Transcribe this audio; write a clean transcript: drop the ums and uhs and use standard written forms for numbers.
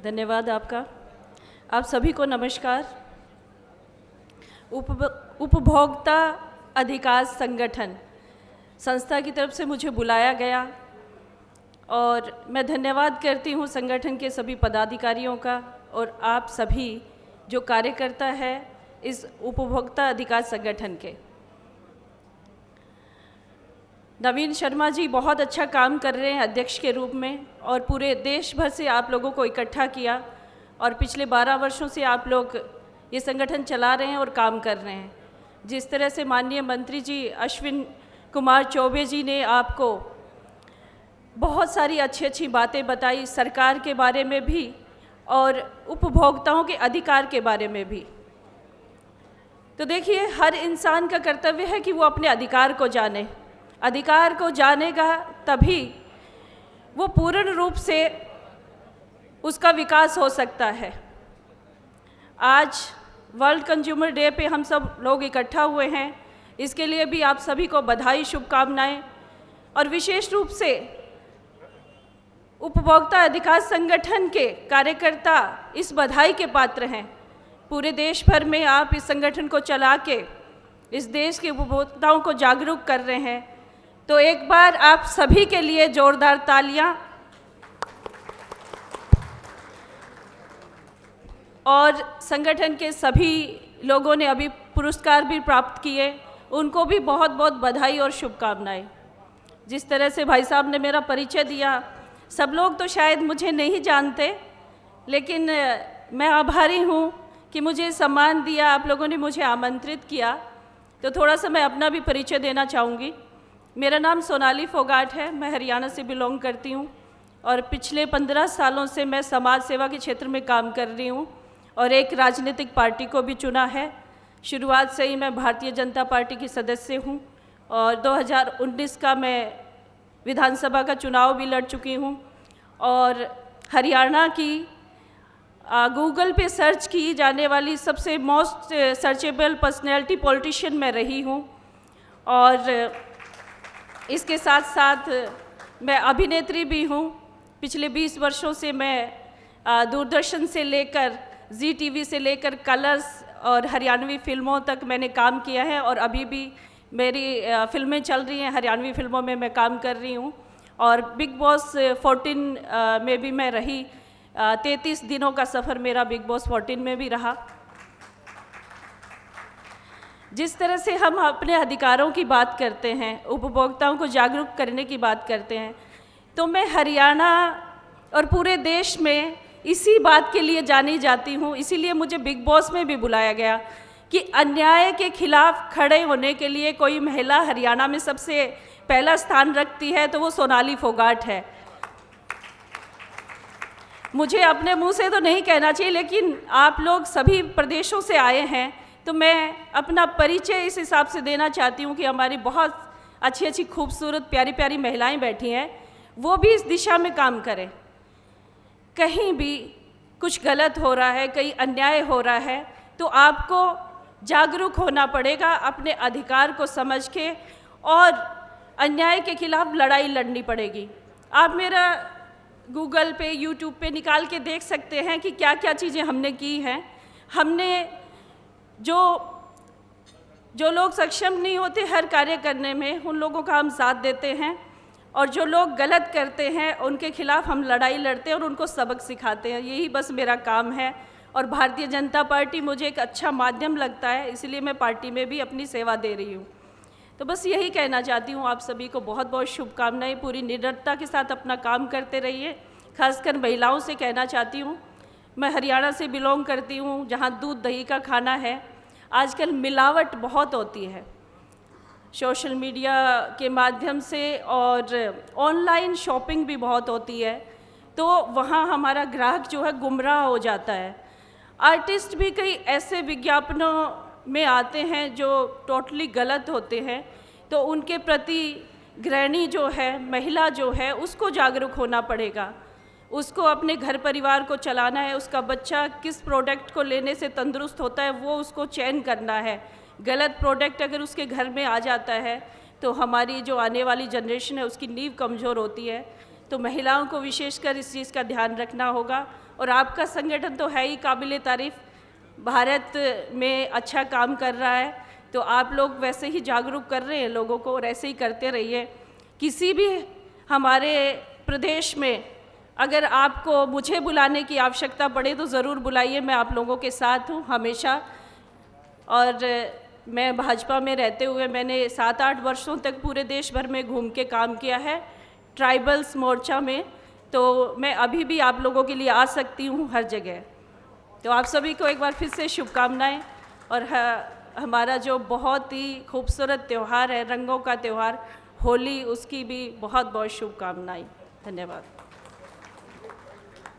धन्यवाद आपका। आप सभी को नमस्कार। उपभोक्ता अधिकार संगठन संस्था की तरफ से मुझे बुलाया गया और मैं धन्यवाद करती हूँ संगठन के सभी पदाधिकारियों का और आप सभी जो कार्यकर्ता है इस उपभोक्ता अधिकार संगठन के। नवीन शर्मा जी बहुत अच्छा काम कर रहे हैं अध्यक्ष के रूप में और पूरे देश भर से आप लोगों को इकट्ठा किया और पिछले 12 वर्षों से आप लोग ये संगठन चला रहे हैं और काम कर रहे हैं। जिस तरह से माननीय मंत्री जी अश्विन कुमार चौबे जी ने आपको बहुत सारी अच्छी बातें बताई सरकार के बारे में भी और उपभोक्ताओं के अधिकार के बारे में भी। तो देखिए, हर इंसान का कर्तव्य है कि वो अपने अधिकार को जाने। अधिकार को जानेगा तभी वो पूर्ण रूप से उसका विकास हो सकता है। आज वर्ल्ड कंज्यूमर डे पे हम सब लोग इकट्ठा हुए हैं, इसके लिए भी आप सभी को बधाई, शुभकामनाएं। और विशेष रूप से उपभोक्ता अधिकार संगठन के कार्यकर्ता इस बधाई के पात्र हैं। पूरे देश भर में आप इस संगठन को चला के इस देश के उपभोक्ताओं को जागरूक कर रहे हैं। तो एक बार आप सभी के लिए जोरदार तालियां। और संगठन के सभी लोगों ने अभी पुरस्कार भी प्राप्त किए, उनको भी बहुत बहुत बधाई और शुभकामनाएं। जिस तरह से भाई साहब ने मेरा परिचय दिया, सब लोग तो शायद मुझे नहीं जानते, लेकिन मैं आभारी हूँ कि मुझे सम्मान दिया, आप लोगों ने मुझे आमंत्रित किया। तो थोड़ा सा मैं अपना भी परिचय देना चाहूँगी। मेरा नाम सोनाली फोगाट है, मैं हरियाणा से बिलोंग करती हूँ और पिछले 15 सालों से मैं समाज सेवा के क्षेत्र में काम कर रही हूँ और एक राजनीतिक पार्टी को भी चुना है। शुरुआत से ही मैं भारतीय जनता पार्टी की सदस्य हूँ और 2019 का मैं विधानसभा का चुनाव भी लड़ चुकी हूँ और हरियाणा की गूगल पे सर्च की जाने वाली सबसे मोस्ट सर्चेबल पर्सनैलिटी पॉलिटिशियन मैं रही हूँ। और इसके साथ साथ मैं अभिनेत्री भी हूँ। पिछले 20 वर्षों से मैं दूरदर्शन से लेकर जी टीवी से लेकर कलर्स और हरियाणवी फिल्मों तक मैंने काम किया है और अभी भी मेरी फिल्में चल रही हैं, हरियाणवी फिल्मों में मैं काम कर रही हूँ। और बिग बॉस 14 में भी मैं रही, 33 दिनों का सफ़र मेरा बिग बॉस 14 में भी रहा। जिस तरह से हम अपने अधिकारों की बात करते हैं, उपभोक्ताओं को जागरूक करने की बात करते हैं, तो मैं हरियाणा और पूरे देश में इसी बात के लिए जानी जाती हूँ। इसीलिए मुझे बिग बॉस में भी बुलाया गया कि अन्याय के खिलाफ खड़े होने के लिए कोई महिला हरियाणा में सबसे पहला स्थान रखती है तो वो सोनाली फोगाट है। मुझे अपने मुंह से तो नहीं कहना चाहिए, लेकिन आप लोग सभी प्रदेशों से आए हैं तो मैं अपना परिचय इस हिसाब से देना चाहती हूँ कि हमारी बहुत अच्छी खूबसूरत प्यारी प्यारी महिलाएं बैठी हैं, वो भी इस दिशा में काम करें। कहीं भी कुछ गलत हो रहा है, कहीं अन्याय हो रहा है, तो आपको जागरूक होना पड़ेगा अपने अधिकार को समझ के और अन्याय के खिलाफ लड़ाई लड़नी पड़ेगी। आप मेरा गूगल पे, यूट्यूब पे निकाल के देख सकते हैं कि क्या क्या चीज़ें हमने की हैं। हमने जो लोग सक्षम नहीं होते हर कार्य करने में, उन लोगों का हम साथ देते हैं और जो लोग गलत करते हैं उनके खिलाफ हम लड़ाई लड़ते हैं और उनको सबक सिखाते हैं। यही बस मेरा काम है और भारतीय जनता पार्टी मुझे एक अच्छा माध्यम लगता है, इसलिए मैं पार्टी में भी अपनी सेवा दे रही हूँ। तो बस यही कहना चाहती हूँ, आप सभी को बहुत बहुत शुभकामनाएं। पूरी निडरता के साथ अपना काम करते रहिए। खासकर महिलाओं से कहना चाहती हूँ, मैं हरियाणा से बिलोंग करती हूँ जहाँ दूध दही का खाना है। आजकल मिलावट बहुत होती है सोशल मीडिया के माध्यम से और ऑनलाइन शॉपिंग भी बहुत होती है, तो वहाँ हमारा ग्राहक जो है गुमराह हो जाता है। आर्टिस्ट भी कई ऐसे विज्ञापनों में आते हैं जो टोटली गलत होते हैं, तो उनके प्रति गृहिणी जो है, महिला जो है, उसको जागरूक होना पड़ेगा। उसको अपने घर परिवार को चलाना है, उसका बच्चा किस प्रोडक्ट को लेने से तंदुरुस्त होता है वो उसको चयन करना है। गलत प्रोडक्ट अगर उसके घर में आ जाता है तो हमारी जो आने वाली जनरेशन है उसकी नींव कमज़ोर होती है। तो महिलाओं को विशेषकर इस चीज़ का ध्यान रखना होगा और आपका संगठन तो है ही काबिल तारीफ़, भारत में अच्छा काम कर रहा है, तो आप लोग वैसे ही जागरूक कर रहे हैं लोगों को और ऐसे ही करते रहिए। किसी भी हमारे प्रदेश में अगर आपको मुझे बुलाने की आवश्यकता पड़े तो ज़रूर बुलाइए, मैं आप लोगों के साथ हूँ हमेशा। और मैं भाजपा में रहते हुए मैंने 7-8 वर्षों तक पूरे देश भर में घूम के काम किया है ट्राइबल्स मोर्चा में, तो मैं अभी भी आप लोगों के लिए आ सकती हूँ हर जगह। तो आप सभी को एक बार फिर से शुभकामनाएं, और हमारा जो बहुत ही खूबसूरत त्यौहार है, रंगों का त्यौहार होली, उसकी भी बहुत बहुत शुभकामनाएं। धन्यवाद।